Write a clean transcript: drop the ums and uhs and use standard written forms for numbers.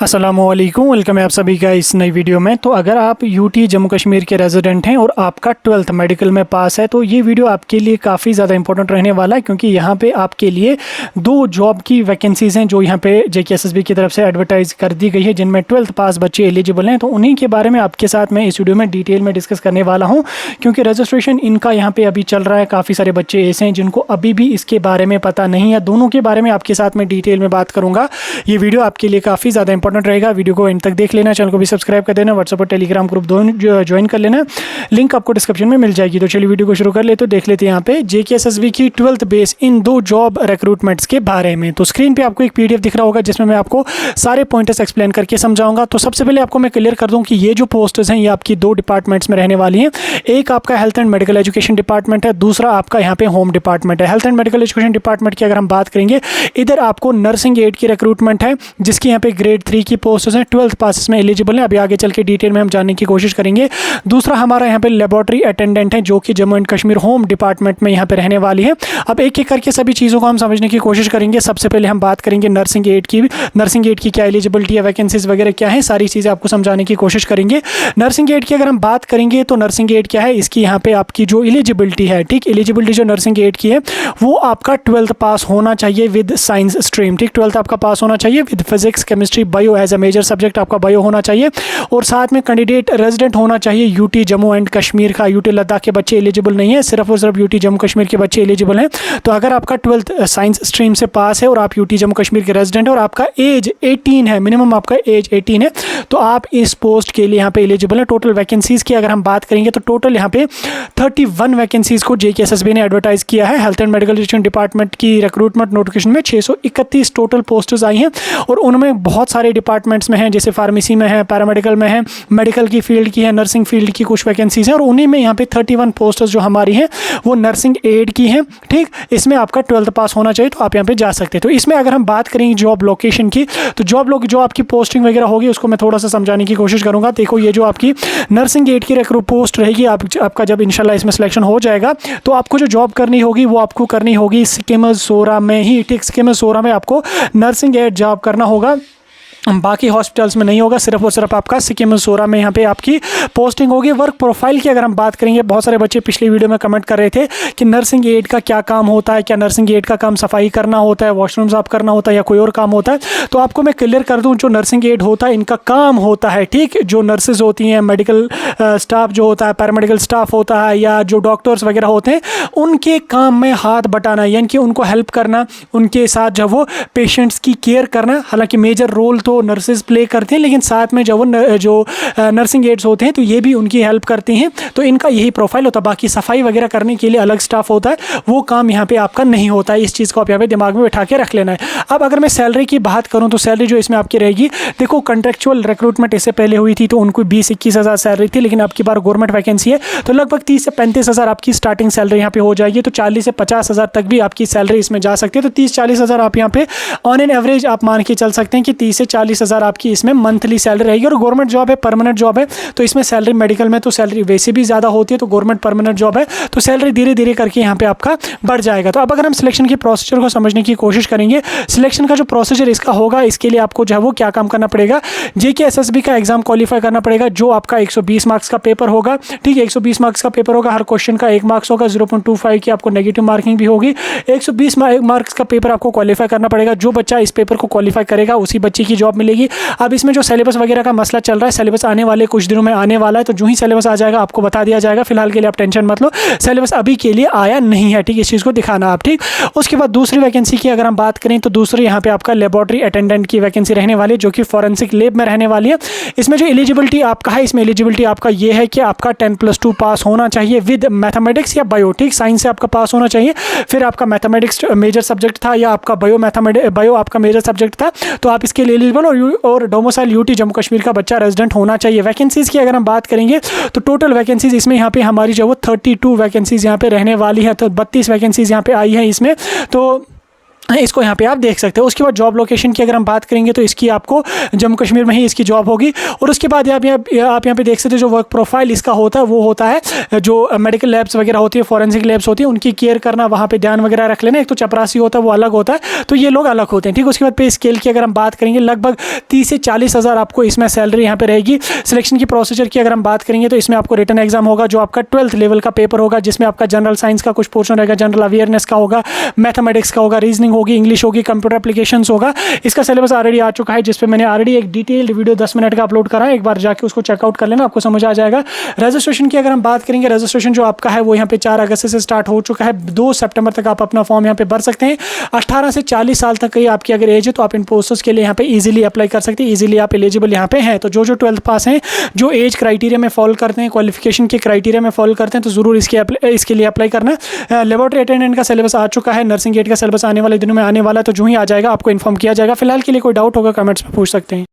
अस्सलामुअलैकुम, वेलकम है आप सभी का इस नई वीडियो में। तो अगर आप यूटी जम्मू कश्मीर के रेजिडेंट हैं और आपका 12th मेडिकल में पास है तो ये वीडियो आपके लिए काफ़ी ज़्यादा इंपॉर्टेंट रहने वाला है, क्योंकि यहाँ पे आपके लिए 2 जॉब की वैकेंसीज़ हैं जो यहाँ पे JKSSB की तरफ से एडवर्टाइज़ कर दी गई है, जिनमें 12th पास बच्चे एलिजिबल हैं। तो उन्हीं के बारे में आपके साथ मैं इस वीडियो में डिटेल में डिस्कस करने वाला हूँ, क्योंकि रजिस्ट्रेशन इनका यहाँ पर अभी चल रहा है। काफ़ी सारे बच्चे ऐसे हैं जिनको अभी भी इसके बारे में पता नहीं है। दोनों के बारे में आपके साथ मैं डिटेल में बात करूँगा। ये वीडियो आपके लिए काफ़ी ज़्यादा इंपॉर्टेंट रहेगा। वीडियो को एंड तक देख लेना, चैनल को भी सब्सक्राइब कर देना, व्हाट्सएप और टेलीग्राम ग्रुप दोनों ज्वाइन कर लेना, लिंक आपको डिस्क्रिप्शन में मिल जाएगी। तो चलिए वीडियो को शुरू कर ले। तो देख लेते हैं यहाँ पे JKSSB की 12th base in 2 job recruitments के बारे में। तो स्क्रीन पे आपको एक PDF दिख रहा होगा जिसमें मैं आपको सारे पॉइंटर्स एक्सप्लेन करके समझाऊंगा। तो सबसे पहले आपको मैं क्लियर कर दूं कि ये जो पोस्ट्स हैं ये आपकी 2 डिपार्टमेंट्स में रहने वाली हैं। एक आपका health and medical education department है, दूसरा आपका यहाँ पे होम डिपार्टमेंट है। Health and medical education department की अगर हम बात करेंगे, इधर आपको नर्सिंग एड की रिक्रूटमेंट है, जिसकी यहाँ पे ग्रेड 3 की पोस्ट हैं, 12th पास में एलिजिबल है। अभी आगे चल के डिटेल में हम जानने की कोशिश करेंगे। दूसरा हमारा यहाँ पे लेबोरेटरी अटेंडेंट है, जो कि Jammu and Kashmir home department में यहाँ पे रहने वाली है। अब एक एक करके सभी चीज़ों को हम समझने की कोशिश करेंगे। सबसे पहले हम बात करेंगे नर्सिंग एड की। नर्सिंग एड की क्या एलिजिबिलिटी है, वैकेंसीज वगैरह क्या है, सारी चीज़ें आपको समझाने की कोशिश करेंगे। नर्सिंग एड की अगर हम बात करेंगे तो नर्सिंग एड क्या है, इसकी यहाँ पे आपकी जो एलिजिबिलिटी है, ठीक, एलिजिबिलिटी जो नर्सिंग एड की है वो आपका 12th पास होना चाहिए विद साइंस स्ट्रीम। ठीक, 12th आपका पास होना चाहिए with physics, chemistry, bio as a major subject आपका बायो होना चाहिए, और साथ में कैंडिडेट रेजिडेंट होना चाहिए यूटी जम्मू एंड कश्मीर का। यूटी लद्दाख के बच्चे एलिजिबल नहीं है, सिर्फ और सिर्फ यूटी जम्मू कश्मीर के बच्चे एलिजिबल हैं। तो अगर आपका 12th साइंस स्ट्रीम से पास है और आप यूटी जम्मू कश्मीर के रेजिडेंट है और आपका एज 18 है, मिनिमम आपका एज 18 है, तो आप इस पोस्ट के लिए यहाँ पे एलिजिबल है। टोटल वैकेंसीज की अगर हम बात करेंगे तो टोटल यहाँ पे 31 वैकेंसीज को JKSSB ने एडवर्टाइज किया है। Health and medical education department की रिक्रूटमेंट नोटिफिकेशन में 631 टोटल पोस्ट्स आई हैं, और उनमें बहुत सारे डिपार्टमेंट्स में हैं, जैसे फार्मेसी में है, पैरामेडिकल में है, मेडिकल की फील्ड की है, नर्सिंग फील्ड की कुछ वैकेंसीज हैं, और उन्हीं में यहाँ पे 31 पोस्टर्स जो हमारी हैं वो नर्सिंग एड की हैं। ठीक, इसमें आपका 12th पास होना चाहिए, तो आप यहाँ पे जा सकते हैं। तो इसमें अगर हम बात करेंगे जॉब लोकेशन की, तो जो आपकी पोस्टिंग वगैरह होगी उसको मैं थोड़ा सा समझाने की कोशिश करूँगा। देखो, ये जो आपकी नर्सिंग एड की रिक्रूट पोस्ट रहेगी, आपका जब इंशाल्लाह इसमें सिलेक्शन हो जाएगा तो आपको जो जॉब करनी होगी वो आपको करनी होगी सिकिमसोरा में ही। ठीक, सिकिमसोरा में आपको नर्सिंग एड जॉब करना होगा, बाकी हॉस्पिटल्स में नहीं होगा, सिर्फ और सिर्फ आपका सिकिमसोरा में यहाँ पे आपकी पोस्टिंग होगी। वर्क प्रोफाइल की अगर हम बात करेंगे, बहुत सारे बच्चे पिछली वीडियो में कमेंट कर रहे थे कि नर्सिंग एड का क्या काम होता है, क्या नर्सिंग एड का काम सफाई करना होता है, वॉशरूम साफ करना होता है, या कोई और काम होता है। तो आपको मैं क्लियर कर दूँ, जो नर्सिंग एड होता है इनका काम होता है, ठीक, जो नर्सेज होती हैं, मेडिकल स्टाफ जो होता है, पैरामेडिकल स्टाफ होता है, या जो डॉक्टर्स वगैरह होते हैं, उनके काम में हाथ बटाना, यानी कि उनको हेल्प करना, उनके साथ जब वो पेशेंट्स की केयर करना। हालांकि मेजर रोल तो नर्सेज प्ले करते हैं, लेकिन साथ में जो नर्सिंग एड्स होते हैं तो ये भी उनकी हेल्प करती हैं। तो इनका यही प्रोफाइल होता है। बाकी सफाई वगैरह करने के लिए अलग स्टाफ होता है, वो काम यहाँ पे आपका नहीं होता है। इस चीज़ को आप यहाँ पे दिमाग में बैठा के रख लेना है। अब अगर मैं सैलरी की बात करूँ तो सैलरी जो इसमें आपकी रहेगी, देखो कंट्रेक्चुअल रिक्रूटमेंट इससे पहले हुई थी तो उनको 20-21 हज़ार सैलरी थी, लेकिन आपकी बार गवर्नमेंट वैकेंसी है तो लगभग 30 से 35 हज़ार आपकी स्टार्टिंग सैलरी यहाँ पे हो जाएगी। तो 40 से 50 हज़ार तक भी आपकी सैलरी इसमें जा सकती है। तो 30-40 हज़ार आप यहाँ पे ऑन एन एवरेज आप मान के चल सकते हैं कि 30 से 40 हज़ार आपकी इसमें मंथली सैलरी रहेगी। और गवर्नमेंट जॉब है, परमानेंट जॉब है, तो इसमें सैलरी, मेडिकल में तो सैलरी वैसे भी ज़्यादा होती है, तो गवर्नमेंट परमानेंट जॉब है तो सैलरी धीरे धीरे करके यहाँ पे आपका बढ़ जाएगा। तो अब अगर हम सिलेक्शन की प्रोसीजर को समझने की कोशिश करेंगे, सिलेक्शन का जो प्रोसीजर इसका होगा, इसके लिए आपको जो है वो क्या काम करना पड़ेगा, JKSSB का एग्जाम क्वालिफाई करना पड़ेगा, जो आपका 120 मार्क्स का पेपर होगा। ठीक है, 120 मार्क्स का पेपर होगा, हर क्वेश्चन का 1 मार्क्स होगा, 0.25 की आपको नेगेटिव मार्किंग भी होगी। 120 मार्क्स का पेपर आपको क्वालिफाई करना पड़ेगा। जो बच्चा इस पेपर को क्वालिफाई करेगा उसी बच्चे की जॉब मिलेगी। अब इसमें जो सिलेबस वगैरह का मसला चल रहा है, सिलेबस आने वाले कुछ दिनों में आने वाला है, तो जो ही सिलेबस आ जाएगा आपको बता दिया जाएगा। फिलहाल के लिए आप टेंशन मत लो, सिलेबस अभी के लिए आया नहीं है। ठीक, इस चीज़ को दिखाना आप। ठीक, उसके बाद दूसरी वैकेंसी की अगर हम बात करें तो दूसरी यहाँ पे आपका लेबोरेटरी अटेंडेंट की वैकेंसी रहने वाली है, जो कि फॉरेंसिक लैब में रहने वाली है। इसमें जो एलिजिबिलिटी आपका है, इसमें एलिजिबिलिटी आपका ये है कि आपका 10+2 पास होना चाहिए विद मैथमेटिक्स या बायो। ठीक, साइंस से आपका पास होना चाहिए, फिर आपका मैथमेटिक्स मेजर सब्जेक्ट था या आपका बायो आपका मेजर सब्जेक्ट था, तो आप इसके लिए एलिजिबल और डोमिसाइल यूटी जम्मू कश्मीर का बच्चा रेजिडेंट होना चाहिए। वैकेंसीज की अगर हम बात करेंगे तो टोटल वैकेंसीज इसमें यहाँ पे हमारी जो वो 32 वैकेंसीज यहाँ पे रहने वाली है। तो 32 वैकेंसीज यहाँ पे आई है इसमें। तो इसको यहाँ पे आप देख सकते हो। उसके बाद जॉब लोकेशन की अगर हम बात करेंगे तो इसकी आपको जम्मू कश्मीर में ही इसकी जॉब होगी। और उसके बाद आप यहाँ पे देख सकते हो जो वर्क प्रोफाइल इसका होता है वो होता है जो मेडिकल लैब्स वगैरह होती है, फॉरेंसिक लैब्स होती है, उनकी केयर करना, वहाँ पे ध्यान वगैरह रख लेना। एक तो चपरासी होता है वो अलग होता है, तो ये लोग अलग होते हैं, ठीक है। उसके बाद पे स्केल की अगर हम बात करेंगे लगभग 30 से 40 हज़ार आपको इसमें सैलरी यहाँ पे रहेगी। सिलेक्शन की प्रोसीजर की अगर हम बात करेंगे तो इसमें आपको रिटन एग्जाम होगा जो आपका 12th लेवल का पेपर होगा, जिसमें आपका जनरल साइंस का कुछ पोर्शन रहेगा, जनरल अवेयरनेस का होगा, मैथमेटिक्स का होगा, रीजनिंग होगी, इंग्लिश होगी, कंप्यूटर एप्लीकेशंस होगा। इसका सिलेबस ऑलरेडी आ चुका है, जिस पे मैंने ऑलरेडी एक डिटेल्ड वीडियो 10 मिनट का अपलोड करा है, एक बार जाके उसको चेकआउट कर लेना, आपको समझ आ जाएगा। रजिस्ट्रेशन की अगर हम बात करेंगे, रजिस्ट्रेशन जो आपका है वो यहाँ पे 4 अगस्त से स्टार्ट हो चुका है। 2 सितंबर तक आप अपना फॉर्म यहाँ पे भर सकते हैं। 18 से 40 साल तक की आपकी अगर एज है तो आप इन पोस्ट्स के लिए यहाँ पे इजीली अप्लाई कर सकते हैं, इजीली आप एलिजिबल यहाँ पे हैं। तो जो 12th पास हैं, जो एज क्राइटेरिया में फॉलो करते हैं, क्वालिफिकेशन के क्राइटेरिया में फॉलो करते हैं, तो जरूर इसके लिए अप्लाई करना। लेबोरेटरी अटेंडेंट का सिलेबस आ चुका है, नर्सिंग गेट का सिलेबस आने वाले दिनों में आने वाला है, तो जो ही आ जाएगा आपको इन्फॉर्म किया जाएगा। फिलहाल के लिए कोई डाउट होगा कमेंट्स में पूछ सकते हैं।